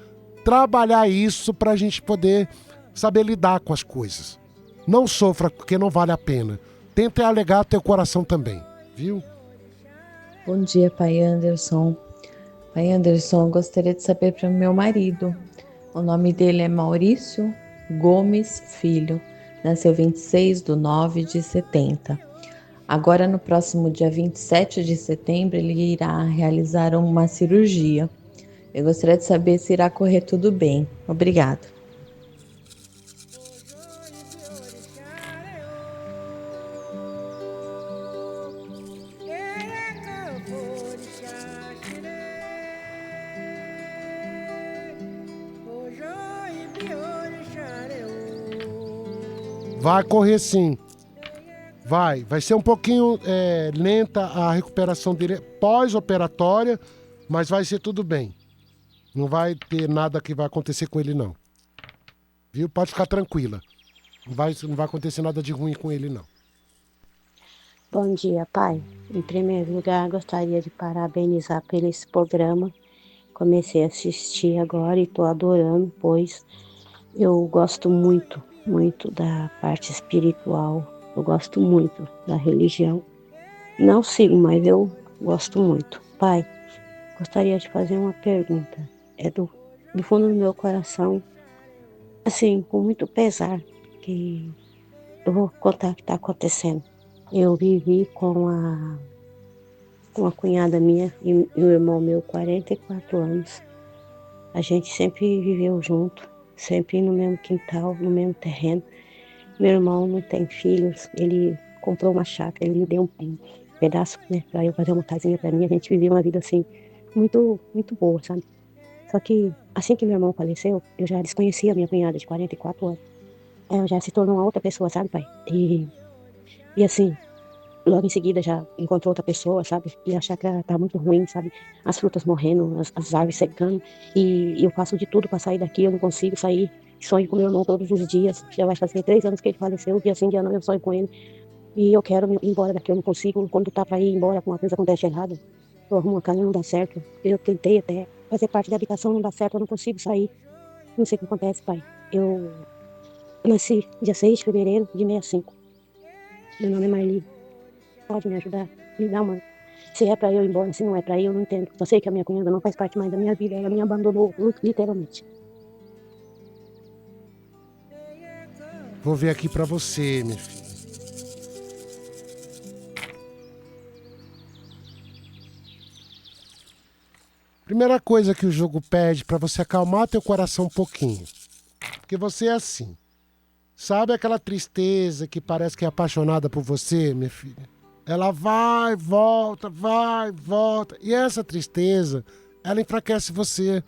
trabalhar isso para a gente poder saber lidar com as coisas. Não sofra, porque não vale a pena. Tenta alegar teu coração também, viu? Bom dia, Pai Anderson. Pai Anderson, eu gostaria de saber para o meu marido. O nome dele é Maurício Gomes Filho. Nasceu 26/9/70. Agora, no próximo dia 27 de setembro, ele irá realizar uma cirurgia. Eu gostaria de saber se irá correr tudo bem. Obrigada. Vai correr sim. Vai ser um pouquinho lenta a recuperação dele pós-operatória, mas vai ser tudo bem. Não vai ter nada que vai acontecer com ele, não. Viu? Pode ficar tranquila. Não vai acontecer nada de ruim com ele, não. Bom dia, pai. Em primeiro lugar, gostaria de parabenizar por esse programa. Comecei a assistir agora e estou adorando, pois eu gosto muito, muito da parte espiritual. Eu gosto muito da religião. Não sigo, mas eu gosto muito. Pai, gostaria de fazer uma pergunta. É do fundo do meu coração, assim, com muito pesar, que eu vou contar o que está acontecendo. Eu vivi com a cunhada minha e o irmão meu, 44 anos. A gente sempre viveu junto, sempre no mesmo quintal, no mesmo terreno. Meu irmão não tem filhos, ele comprou uma chácara, ele me deu um pedaço, né, para eu fazer uma casinha para mim. A gente vivia uma vida assim, muito, muito boa, sabe? Só que assim que meu irmão faleceu, eu já desconhecia a minha cunhada de 44 anos. Ela já se tornou uma outra pessoa, sabe, pai? E assim, logo em seguida já encontrou outra pessoa, sabe? E a chácara tá muito ruim, sabe? As frutas morrendo, as árvores secando. E eu faço de tudo para sair daqui, eu não consigo sair. Sonho com meu irmão todos os dias. Já vai fazer 3 anos que ele faleceu, dia sim, dia não, eu sonho com ele. E eu quero ir embora daqui, eu não consigo. Quando tá para ir embora, alguma coisa acontece errado, eu arrumo uma casa, não dá certo. Eu tentei até fazer parte da habitação, não dá certo, eu não consigo sair. Não sei o que acontece, pai. Eu nasci dia 6 de fevereiro de 65. Meu nome é Marli. Pode me ajudar? Me dá uma... Se é pra eu ir embora, se não é pra ir, eu não entendo. Só sei que a minha cunhada não faz parte mais da minha vida. Ela me abandonou, literalmente. Vou ver aqui pra você, minha filha. Primeira coisa que o jogo pede pra você acalmar teu coração um pouquinho. Porque você é assim. Sabe aquela tristeza que parece que é apaixonada por você, minha filha? Ela vai, volta. E essa tristeza, ela enfraquece você.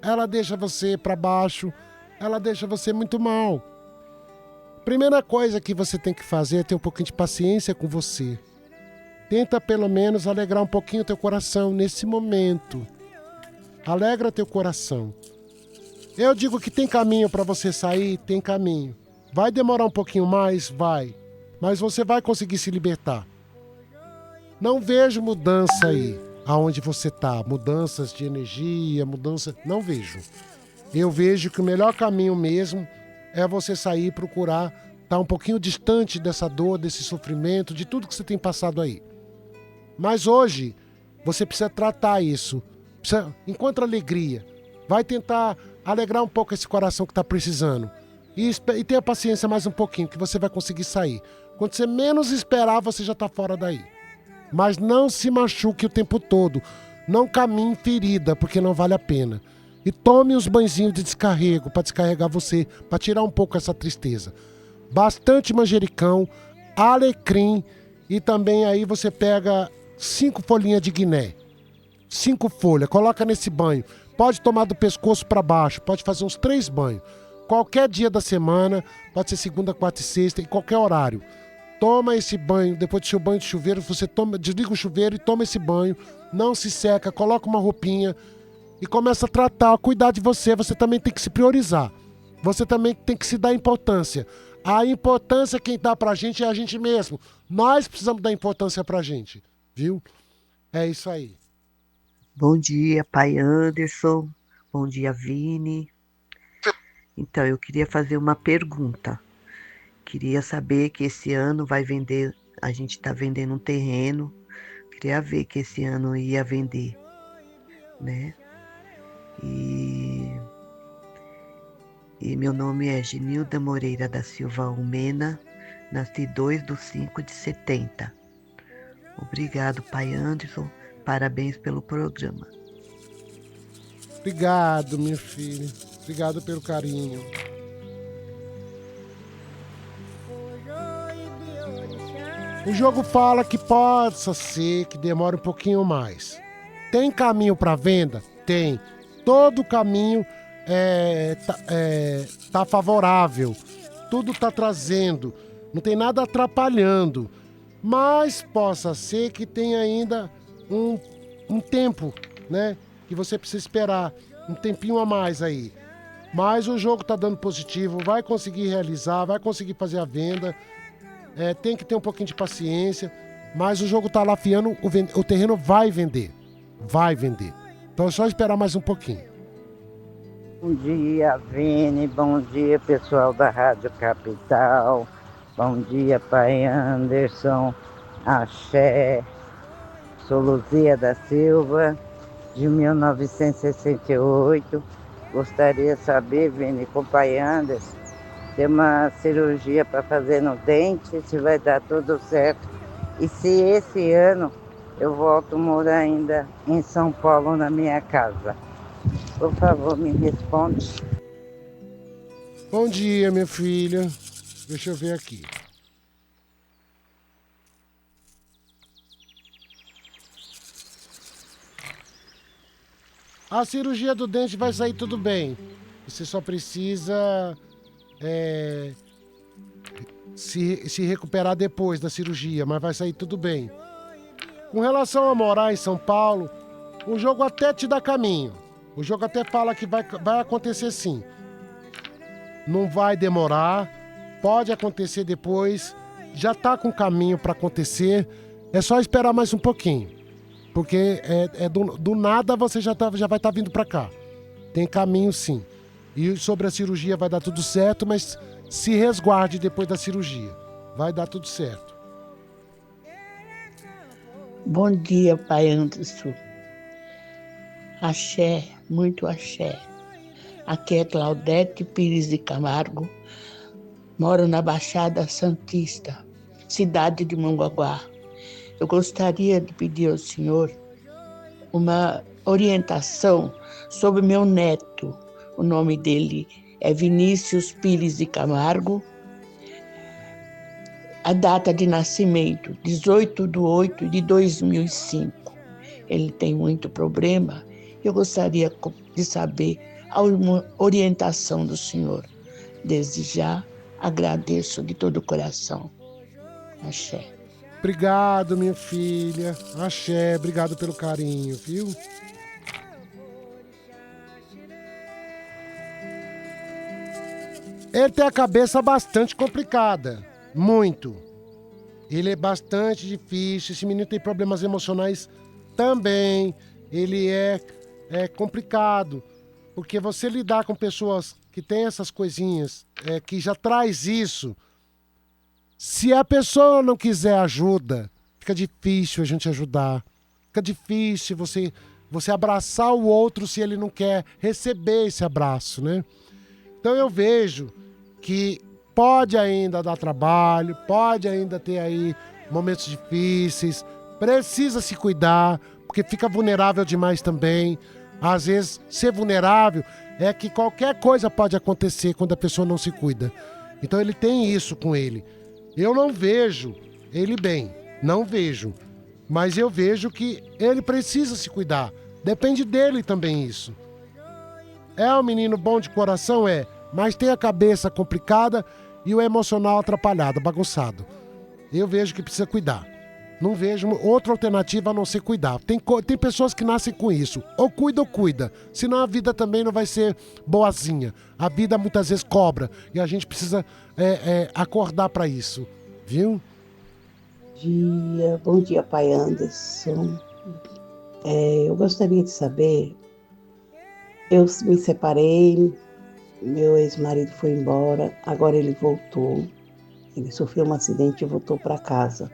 Ela deixa você pra baixo. Ela deixa você muito mal. Primeira coisa que você tem que fazer é ter um pouquinho de paciência com você. Tenta pelo menos alegrar um pouquinho teu coração nesse momento. Alegra teu coração. Eu digo que tem caminho pra você sair, tem caminho. Vai demorar um pouquinho mais? Vai. Mas você vai conseguir se libertar. Não vejo mudança aí, aonde você tá. Mudanças de energia, não vejo. Eu vejo que o melhor caminho mesmo é você sair e procurar estar um pouquinho distante dessa dor, desse sofrimento, de tudo que você tem passado aí. Mas hoje, você precisa tratar isso. Encontra alegria. Vai tentar alegrar um pouco esse coração que está precisando. E tenha paciência mais um pouquinho, que você vai conseguir sair. Quando você menos esperar, você já está fora daí. Mas não se machuque o tempo todo. Não caminhe ferida, porque não vale a pena. E tome uns banhozinhos de descarrego para descarregar você, para tirar um pouco essa tristeza. Bastante manjericão, alecrim e também aí você pega 5 folhinhas de guiné. 5 folhas, coloca nesse banho. Pode tomar do pescoço para baixo, pode fazer uns 3 banhos. Qualquer dia da semana, pode ser segunda, quarta e sexta, em qualquer horário. Toma esse banho, depois do seu banho de chuveiro, você desliga o chuveiro e toma esse banho. Não se seca, coloca uma roupinha e começa a tratar, cuidar de você. Você também tem que se priorizar. Você também tem que se dar importância. A importância quem dá pra gente é a gente mesmo. Nós precisamos dar importância pra gente, viu? É isso aí. Bom dia, pai Anderson. Bom dia, Vini. Então, eu queria fazer uma pergunta. Queria saber que esse ano vai vender, a gente está vendendo um terreno. Queria ver que esse ano ia vender, né? E meu nome é Genilda Moreira da Silva Almena, nasci 2/5/70. Obrigado, pai Anderson. Parabéns pelo programa. Obrigado, minha filha. Obrigado pelo carinho. O jogo fala que possa ser que demore um pouquinho mais. Tem caminho para venda? Tem. Todo caminho tá favorável. Tudo tá trazendo. Não tem nada atrapalhando. Mas possa ser que tenha ainda um tempo, né? Que você precisa esperar. Um tempinho a mais aí. Mas o jogo tá dando positivo. Vai conseguir realizar. Vai conseguir fazer a venda. Tem que ter um pouquinho de paciência. Mas o jogo tá lá afiando. O terreno vai vender. Vai vender. Então é só esperar mais um pouquinho. Bom dia, Vini. Bom dia, pessoal da Rádio Capital. Bom dia, pai Anderson. Axé. Sou Luzia da Silva, de 1968. Gostaria de saber, Vini, com o pai Anderson, tem uma cirurgia para fazer no dente, se vai dar tudo certo. E se esse ano eu volto a morar ainda em São Paulo, na minha casa. Por favor, me responde. Bom dia, minha filha. Deixa eu ver aqui. A cirurgia do dente vai sair tudo bem. Você só precisa se recuperar depois da cirurgia, mas vai sair tudo bem. Com relação a morar em São Paulo, o jogo até te dá caminho. O jogo até fala que vai acontecer sim. Não vai demorar, pode acontecer depois, já tá com caminho para acontecer, é só esperar mais um pouquinho. Porque do nada você já vai estar vindo para cá. Tem caminho sim. E sobre a cirurgia vai dar tudo certo, mas se resguarde depois da cirurgia. Vai dar tudo certo. Bom dia, pai Anderson. Axé, muito axé. Aqui é Claudete Pires de Camargo. Moro na Baixada Santista, cidade de Mongaguá. Eu gostaria de pedir ao senhor uma orientação sobre meu neto. O nome dele é Vinícius Pires de Camargo. A data de nascimento, 18/8/2005. Ele tem muito problema. Eu gostaria de saber a orientação do senhor. Desde já, agradeço de todo o coração. Axé. Obrigado, minha filha. Axé, obrigado pelo carinho, viu? Ele tem a cabeça bastante complicada. Muito. Ele é bastante difícil. Esse menino tem problemas emocionais também. Ele é complicado. Porque você lidar com pessoas que têm essas coisinhas, que já traz isso. Se a pessoa não quiser ajuda, fica difícil a gente ajudar. Fica difícil você abraçar o outro se ele não quer receber esse abraço, né? Então eu vejo que pode ainda dar trabalho, pode ainda ter aí momentos difíceis, precisa se cuidar, porque fica vulnerável demais também. Às vezes, ser vulnerável é que qualquer coisa pode acontecer quando a pessoa não se cuida. Então ele tem isso com ele. Eu não vejo ele bem, não vejo. Mas eu vejo que ele precisa se cuidar. Depende dele também isso. É um menino bom de coração? É. Mas tem a cabeça complicada e o emocional atrapalhado, bagunçado. Eu vejo que precisa cuidar. Não vejo outra alternativa a não ser cuidar. Tem pessoas que nascem com isso. Ou cuida. Senão a vida também não vai ser boazinha. A vida muitas vezes cobra. E a gente precisa acordar para isso. Viu? Bom dia, pai Anderson. Eu gostaria de saber... Eu me separei, meu ex-marido foi embora, agora ele voltou. Ele sofreu um acidente e voltou para casa.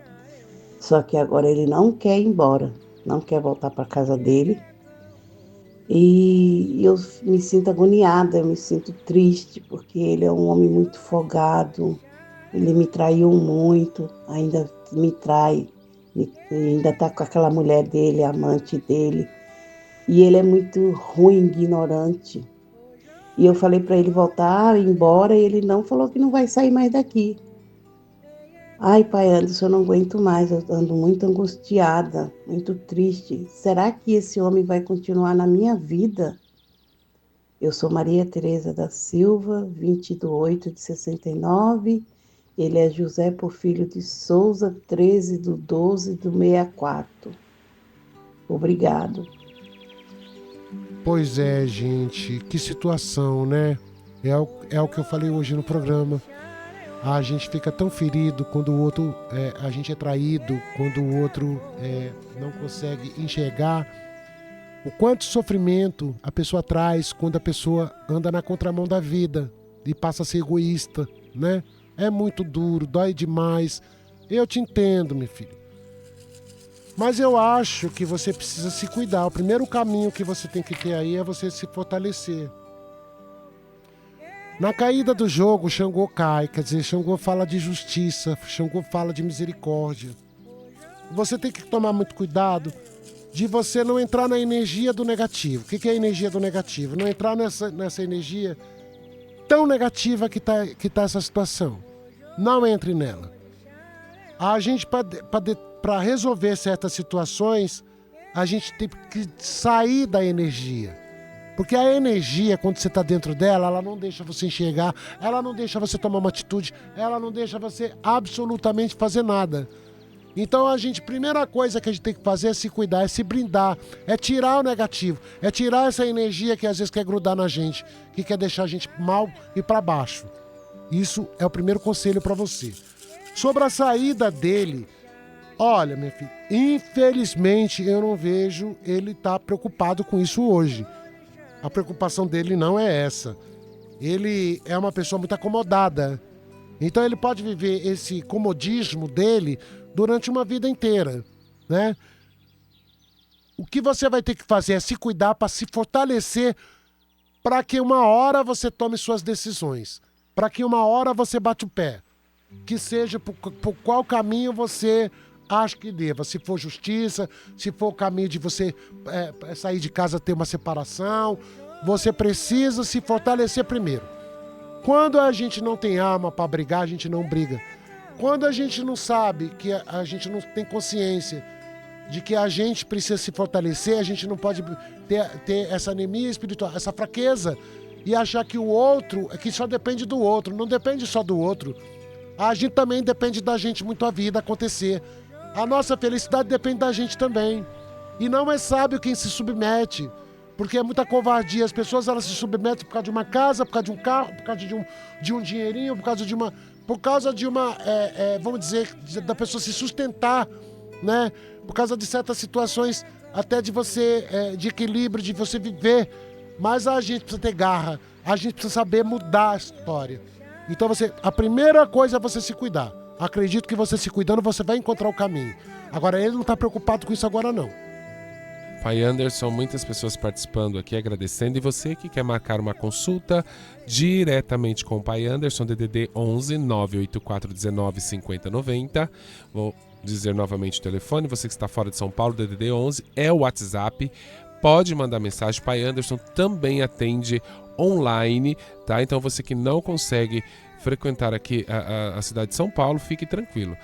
Só que agora ele não quer ir embora, não quer voltar para casa dele. E eu me sinto agoniada, eu me sinto triste, porque ele é um homem muito folgado, ele me traiu muito, ainda me trai, ainda está com aquela mulher dele, a amante dele. E ele é muito ruim, ignorante. E eu falei para ele voltar, ir embora, e ele não falou que não vai sair mais daqui. Ai, pai Anderson, eu não aguento mais, eu ando muito angustiada, muito triste. Será que esse homem vai continuar na minha vida? Eu sou Maria Tereza da Silva, 20/8/69. Ele é José Porfírio de Souza, 13/12/64. Obrigado. Pois é, gente, que situação, né? É o que eu falei hoje no programa. A gente fica tão ferido quando o outro, a gente é traído, quando o outro não consegue enxergar o quanto sofrimento a pessoa traz quando a pessoa anda na contramão da vida e passa a ser egoísta, né? É muito duro, dói demais. Eu te entendo, meu filho. Mas eu acho que você precisa se cuidar. O primeiro caminho que você tem que ter aí é você se fortalecer. Na caída do jogo, Xangô cai, quer dizer, Xangô fala de justiça, Xangô fala de misericórdia. Você tem que tomar muito cuidado de você não entrar na energia do negativo. O que é a energia do negativo? Não entrar nessa energia tão negativa que tá essa situação. Não entre nela. A gente, para resolver certas situações, a gente tem que sair da energia. Porque a energia, quando você está dentro dela, ela não deixa você enxergar, ela não deixa você tomar uma atitude, ela não deixa você absolutamente fazer nada. Então a primeira coisa que a gente tem que fazer é se cuidar, é se blindar, é tirar o negativo, é tirar essa energia que às vezes quer grudar na gente, que quer deixar a gente mal e para baixo. Isso é o primeiro conselho para você. Sobre a saída dele, olha, minha filha, infelizmente eu não vejo ele estar preocupado com isso hoje. A preocupação dele não é essa. Ele é uma pessoa muito acomodada. Então ele pode viver esse comodismo dele durante uma vida inteira, né? O que você vai ter que fazer é se cuidar para se fortalecer para que uma hora você tome suas decisões. Para que uma hora você bate o pé. Que seja por qual caminho você acha que deva. Se for justiça, se for o caminho de você sair de casa, ter uma separação, você precisa se fortalecer primeiro. Quando a gente não tem arma para brigar, a gente não briga. Quando a gente não sabe, que a gente não tem consciência de que a gente precisa se fortalecer, a gente não pode ter essa anemia espiritual, essa fraqueza, e achar que o outro, que só depende do outro. Não depende só do outro. A gente também depende da gente muito a vida acontecer. A nossa felicidade depende da gente também. E não é sábio quem se submete, porque é muita covardia. As pessoas, elas se submetem por causa de uma casa, por causa de um carro, por causa de um dinheirinho, por causa de uma, vamos dizer, da pessoa se sustentar, né? Por causa de certas situações, até de você, de equilíbrio, de você viver. Mas a gente precisa ter garra, a gente precisa saber mudar a história. Então a primeira coisa é você se cuidar. Acredito que você se cuidando, você vai encontrar o caminho. Agora, ele não tá preocupado com isso agora, não. Pai Anderson, muitas pessoas participando aqui, agradecendo. E você que quer marcar uma consulta diretamente com o Pai Anderson, DDD 11 984 19 50 90. Vou dizer novamente o telefone. Você que está fora de São Paulo, DDD 11 é o WhatsApp. Pode mandar mensagem. O Pai Anderson também atende online, tá? Então você que não consegue frequentar aqui a cidade de São Paulo, fique tranquilo.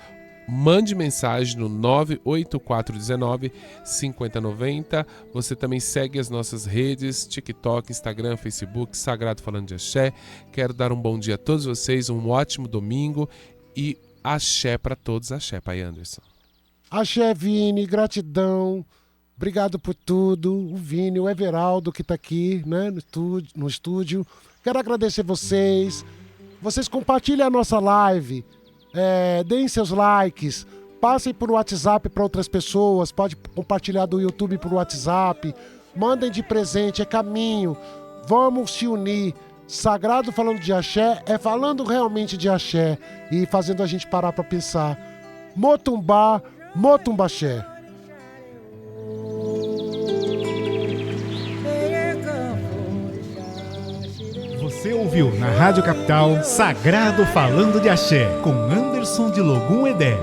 Mande mensagem no 98419 5090. Você também segue as nossas redes, TikTok, Instagram, Facebook, Sagrado Falando de Axé. Quero dar um bom dia a todos vocês, um ótimo domingo e axé para todos. Axé, Pai Anderson. Axé, Vini, gratidão. Obrigado por tudo. O Vini, o Everaldo que está aqui, né, no estúdio. Quero agradecer vocês. Vocês compartilhem a nossa live. Deem seus likes, passem por WhatsApp para outras pessoas, pode compartilhar do YouTube por WhatsApp, mandem de presente, é caminho, vamos se unir. Sagrado Falando de Axé é falando realmente de axé e fazendo a gente parar para pensar. Motumbá, Motumbaxé. Você ouviu na Rádio Capital Sagrado Falando de Axé, com Anderson de Logum Edé.